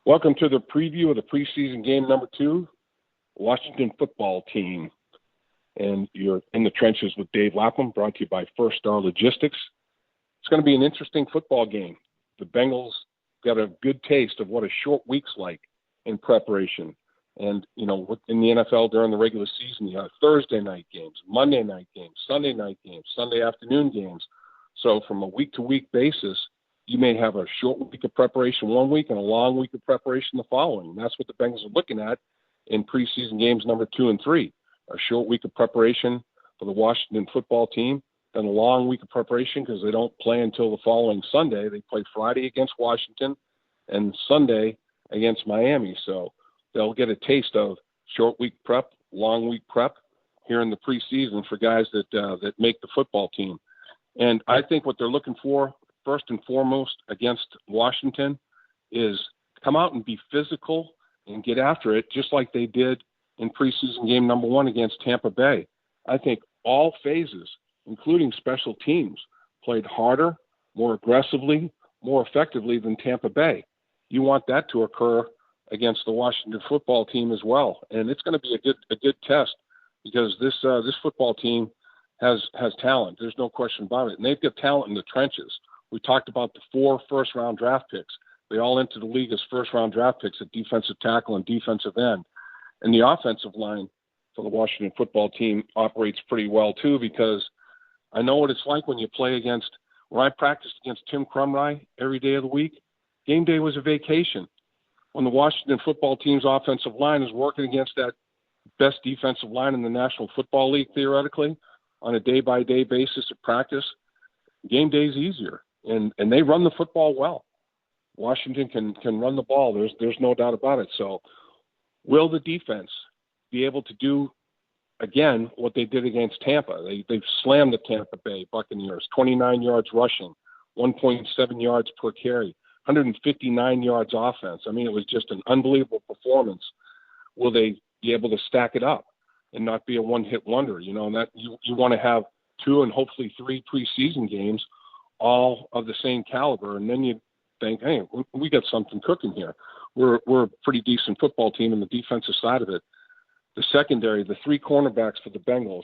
Welcome to the preview of the preseason game number 2, Washington football team. And you're in the trenches with Dave Lapham, brought to you by First Star Logistics. It's going to be an interesting football game. The Bengals got a good taste of what a short week's like in preparation. And, you know, in the NFL during the regular season, you have Thursday night games, Monday night games, Sunday night games, Sunday afternoon games. So from a week-to-week basis, you may have a short week of preparation one week and a long week of preparation the following. And that's what the Bengals are looking at in preseason games number 2 and 3. A short week of preparation for the Washington football team, then a long week of preparation because they don't play until the following Sunday. They play Friday against Washington and Sunday against Miami. So they'll get a taste of short week prep, long week prep here in the preseason for guys that make the football team. And I think what they're looking for, first and foremost, against Washington is come out and be physical and get after it just like they did in preseason game number 1 against Tampa Bay. I think all phases, including special teams, played harder, more aggressively, more effectively than Tampa Bay. You want that to occur against the Washington football team as well. And it's going to be a good test because this football team has talent. There's no question about it. And they've got talent in the trenches. We talked about the 4 first-round draft picks. They all entered the league as first-round draft picks at defensive tackle and defensive end. And the offensive line for the Washington football team operates pretty well, too, because I know what it's like when you play against – when I practiced against Tim Crumry every day of the week, game day was a vacation. When the Washington football team's offensive line is working against that best defensive line in the National Football League, theoretically, on a day-by-day basis of practice, game day is easier. And they run the football well. Washington can run the ball. There's no doubt about it. So will the defense be able to do, again, what they did against Tampa? They've slammed the Tampa Bay Buccaneers, 29 yards rushing, 1.7 yards per carry, 159 yards offense. I mean, it was just an unbelievable performance. Will they be able to stack it up and not be a one-hit wonder? You know, and that you want to have 2 and hopefully 3 preseason games all of the same caliber, and then you think, hey, we got something cooking here. We're a pretty decent football team in the defensive side of it. The secondary, the 3 cornerbacks for the Bengals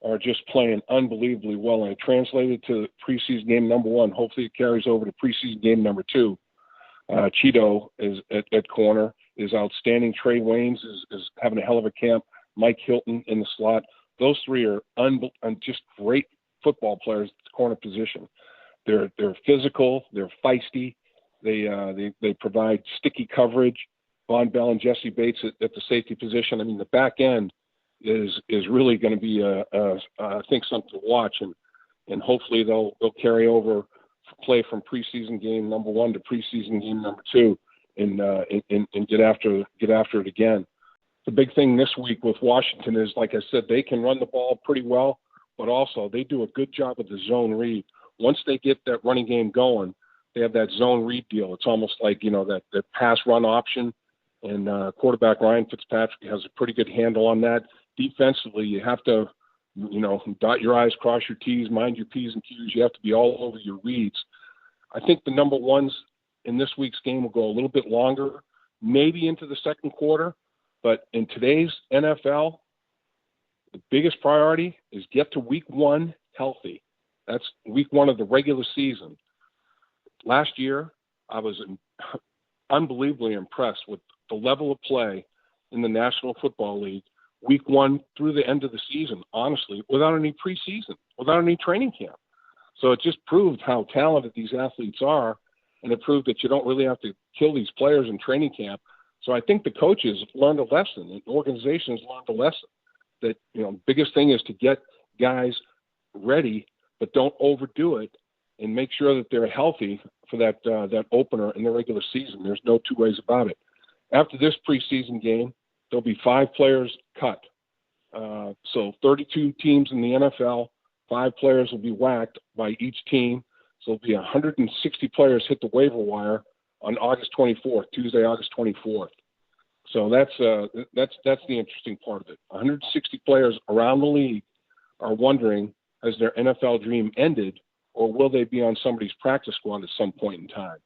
are just playing unbelievably well, and it translated to preseason game number 1. Hopefully it carries over to preseason game number 2. Cheeto is at corner is outstanding. Trey Waynes is having a hell of a camp. Mike Hilton in the slot. Those 3 are just great football players at the corner position. They're physical. They're feisty. They provide sticky coverage. Von Bell and Jesse Bates at the safety position. I mean, the back end is really going to be I think something to watch, and hopefully they'll carry over play from preseason game number 1 to preseason game number 2 and get after it again. The big thing this week with Washington is, like I said, they can run the ball pretty well, but also they do a good job of the zone read. Once they get that running game going, they have that zone read deal. It's almost like, you know, that pass-run option, and quarterback Ryan Fitzpatrick has a pretty good handle on that. Defensively, you have to, you know, dot your I's, cross your T's, mind your P's and Q's. You have to be all over your reads. I think the number 1s in this week's game will go a little bit longer, maybe into the second quarter, but in today's NFL, the biggest priority is get to week 1 healthy. That's week 1 of the regular season. Last year, I was unbelievably impressed with the level of play in the National Football League, week 1 through the end of the season, honestly, without any preseason, without any training camp. So it just proved how talented these athletes are, and it proved that you don't really have to kill these players in training camp. So I think the coaches learned a lesson, and organizations learned a lesson that, you know, biggest thing is to get guys ready, but don't overdo it, and make sure that they're healthy for that opener in the regular season. There's no 2 ways about it. After this preseason game, there'll be 5 players cut. So 32 teams in the NFL, 5 players will be whacked by each team. So there'll be 160 players hit the waiver wire on August 24th, Tuesday, August 24th. So that's the interesting part of it. 160 players around the league are wondering, has their NFL dream ended, or will they be on somebody's practice squad at some point in time?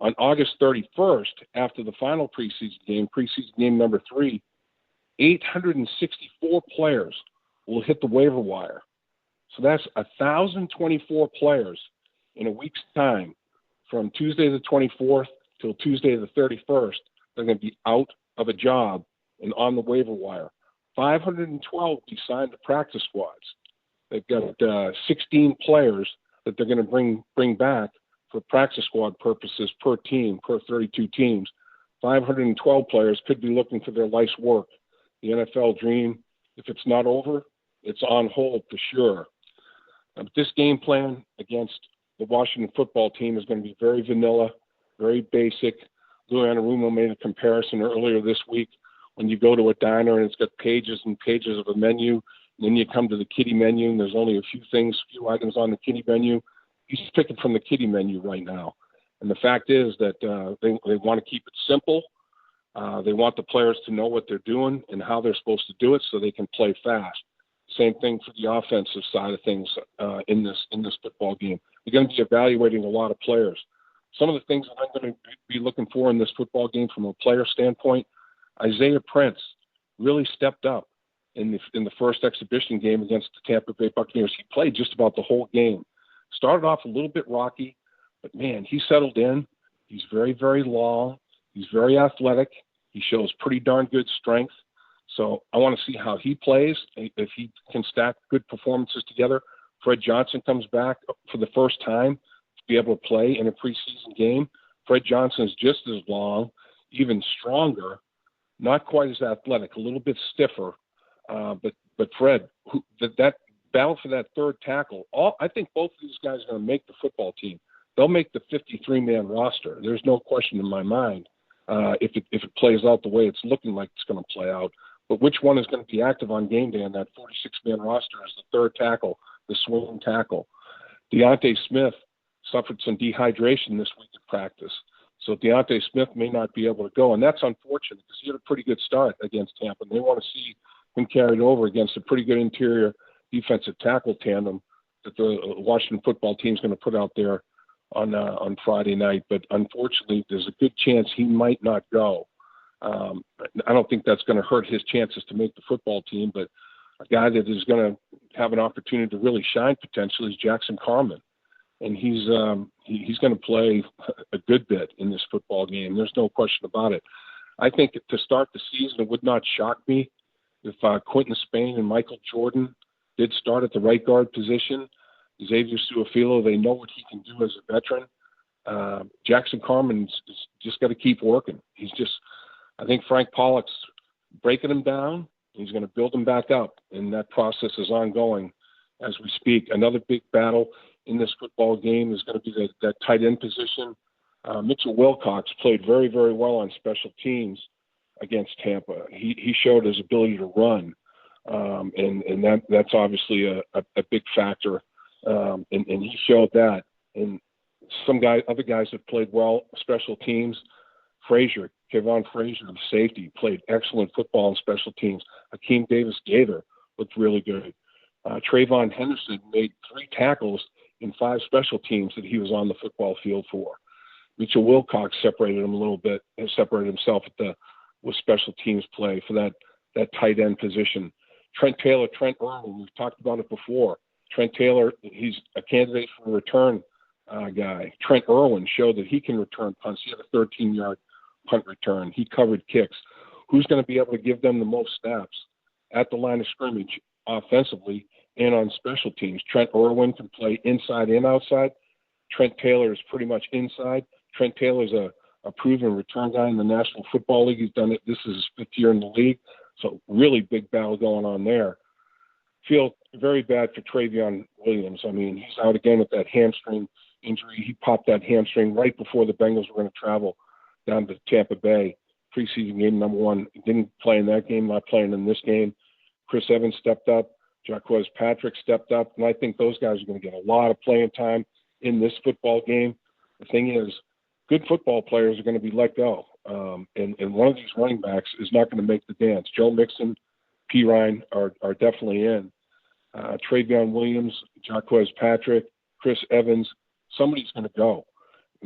On August 31st, after the final preseason game number 3, 864 players will hit the waiver wire. So that's 1,024 players in a week's time, from Tuesday the 24th till Tuesday the 31st. They're going to be out of a job and on the waiver wire. 512 will be signed to practice squads. They've got 16 players that they're going to bring back for practice squad purposes per team, per 32 teams. 512 players could be looking for their life's work. The NFL dream, if it's not over, it's on hold for sure. But this game plan against the Washington football team is going to be very vanilla, very basic. Lou Anarumo made a comparison earlier this week. When you go to a diner and it's got pages and pages of a menu, and then you come to the kiddie menu and there's only a few items on the kiddie menu, he's picking from the kiddie menu right now. And the fact is that they want to keep it simple. They want the players to know what they're doing and how they're supposed to do it so they can play fast. Same thing for the offensive side of things in this football game. They're going to be evaluating a lot of players. Some of the things that I'm going to be looking for in this football game from a player standpoint, Isaiah Prince really stepped up in the first exhibition game against the Tampa Bay Buccaneers. He played just about the whole game. Started off a little bit rocky, but man, he settled in. He's very, very long. He's very athletic. He shows pretty darn good strength. So I want to see how he plays, if he can stack good performances together. Fred Johnson comes back for the first time to be able to play in a preseason game. Fred Johnson is just as long, even stronger, not quite as athletic, a little bit stiffer. But Fred, that battle for that third tackle, I think both of these guys are going to make the football team. They'll make the 53-man roster. There's no question in my mind if it plays out the way it's looking like it's going to play out. But which one is going to be active on game day on that 46-man roster as the third tackle, the swing tackle? Deontay Smith suffered some dehydration this week at practice. So Deontay Smith may not be able to go. And that's unfortunate because he had a pretty good start against Tampa. And they want to see him carried over against a pretty good interior defensive tackle tandem that the Washington football team is going to put out there on Friday night. But unfortunately, there's a good chance he might not go. I don't think that's going to hurt his chances to make the football team, but a guy that is going to have an opportunity to really shine potentially is Jackson Carman. And he's going to play a good bit in this football game. There's no question about it. I think to start the season, it would not shock me if Quentin Spain and Michael Jordan did start at the right guard position. Xavier Suafilo, they know what he can do as a veteran. Jackson Carman's just got to keep working. I think Frank Pollock's breaking him down. He's going to build him back up, and that process is ongoing as we speak. Another big battle in this football game is going to be that tight end position. Mitchell Wilcox played very, very well on special teams against Tampa. He showed his ability to run, and that's obviously a big factor, and he showed that. And other guys have played well special teams. Kevon Frazier, the safety, played excellent football on special teams. Hakeem Davis-Gaither looked really good. Trayvon Henderson made 3 tackles in 5 special teams that he was on the football field for. Mitchell Wilcox separated him a little bit and separated himself with special teams play for that tight end position. Trent Irwin, we've talked about it before. Trent Taylor, he's a candidate for a return guy. Trent Irwin showed that he can return punts. He had a 13-yard punt return. He covered kicks. Who's going to be able to give them the most snaps at the line of scrimmage offensively and on special teams? Trent Irwin can play inside and outside. Trent Taylor is pretty much inside. Trent Taylor is a proven return guy in the National Football League. He's done it. This is his 5th year in the league. So really big battle going on there. Feel very bad for Travion Williams. I mean, he's out again with that hamstring injury. He popped that hamstring right before the Bengals were going to travel down to Tampa Bay. Preseason game number 1. He didn't play in that game, not playing in this game. Chris Evans stepped up. Jaquez Patrick stepped up. And I think those guys are going to get a lot of playing time in this football game. The thing is, good football players are going to be let go. And one of these running backs is not going to make the dance. Joe Mixon, P. Ryan are definitely in. Travion Williams, Jaquez Patrick, Chris Evans, somebody's going to go.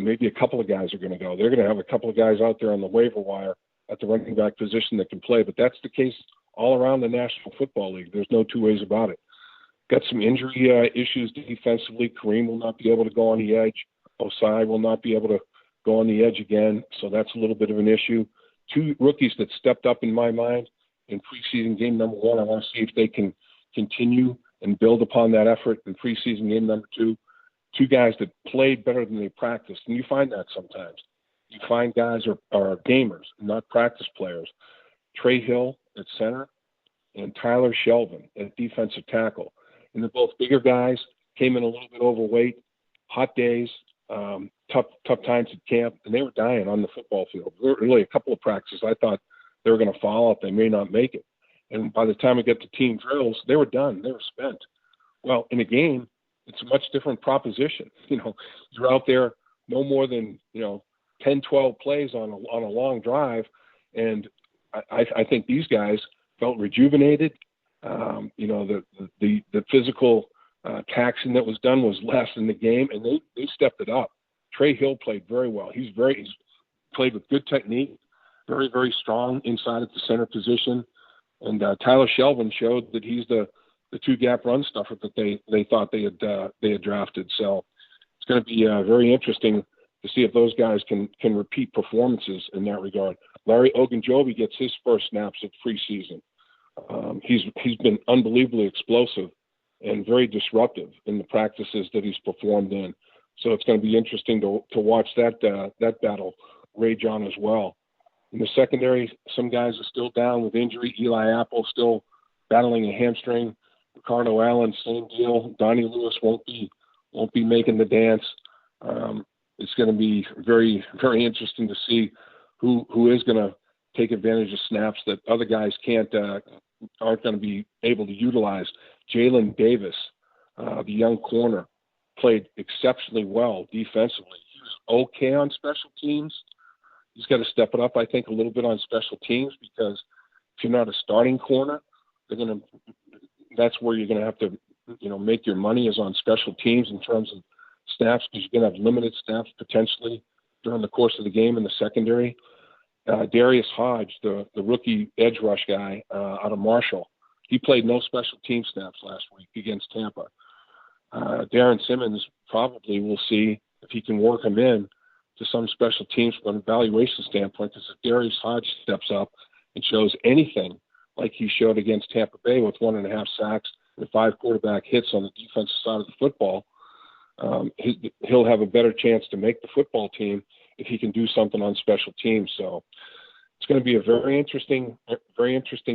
maybe a couple of guys are going to go. They're going to have a couple of guys out there on the waiver wire at the running back position that can play. But that's the case all around the National Football League. There's no two ways about it. Got some injury issues defensively. Kareem will not be able to go on the edge. Osai will not be able to go on the edge again. So that's a little bit of an issue. Two rookies that stepped up in my mind in preseason game number 1. I want to see if they can continue and build upon that effort in preseason game number 2. Two guys that played better than they practiced. And you find that sometimes. You find guys are gamers, not practice players. Trey Hill at center and Tyler Shelvin at defensive tackle. And they're both bigger guys, came in a little bit overweight, hot days, tough times at camp, and they were dying on the football field. Really, a couple of practices, I thought they were going to fall out. They may not make it. And by the time we get to team drills, they were done. They were spent. Well, in a game, it's a much different proposition. You're out there no more than, 10, 12 plays on a long drive. And I think these guys felt rejuvenated. The physical taxing that was done was less in the game, and they stepped it up. Trey Hill played very well. He's played with good technique, very, very strong inside at the center position. And Tyler Shelvin showed that he's the two-gap run stuffer that they thought they had drafted. So it's going to be very interesting to see if those guys can repeat performances in that regard. Larry Ogunjobi gets his first snaps at preseason. He's been unbelievably explosive and very disruptive in the practices that he's performed in. So it's going to be interesting to watch that battle rage on as well. In the secondary, some guys are still down with injury. Eli Apple still battling a hamstring. Ricardo Allen, same deal. Donnie Lewis won't be making the dance. It's going to be very, very interesting to see who is going to take advantage of snaps that other guys aren't going to be able to utilize. Jalen Davis, the young corner, played exceptionally well defensively. He was okay on special teams. He's got to step it up, I think, a little bit on special teams, because if you're not a starting corner, that's where you're going to have to, make your money is on special teams in terms of snaps, because you're going to have limited snaps potentially during the course of the game in the secondary. Darius Hodge, the rookie edge rush guy out of Marshall, he played no special team snaps last week against Tampa. Darren Simmons probably will see if he can work him in to some special teams from an evaluation standpoint, because if Darius Hodge steps up and shows anything like he showed against Tampa Bay with 1.5 sacks and 5 quarterback hits on the defensive side of the football, he'll have a better chance to make the football team if he can do something on special teams. So it's going to be a very interesting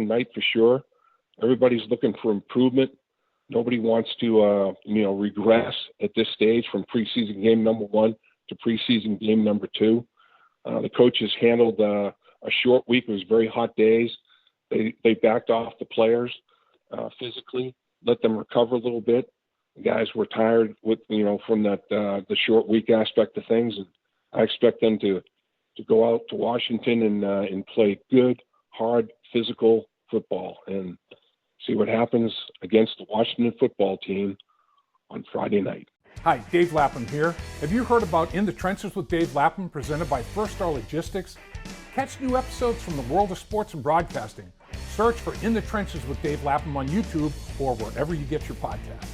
night for sure. Everybody's looking for improvement. Nobody wants to, regress at this stage from preseason game number 1 to preseason game number 2. The coaches handled a short week. It was very hot days. They backed off the players physically, let them recover a little bit. The guys were tired from that the short week aspect of things, and I expect them to go out to Washington and play good, hard, physical football and see what happens against the Washington football team on Friday night. Hi, Dave Lapham here. Have you heard about In the Trenches with Dave Lapham, presented by First Star Logistics? Catch new episodes from the world of sports and broadcasting. Search for In the Trenches with Dave Lapham on YouTube or wherever you get your podcasts.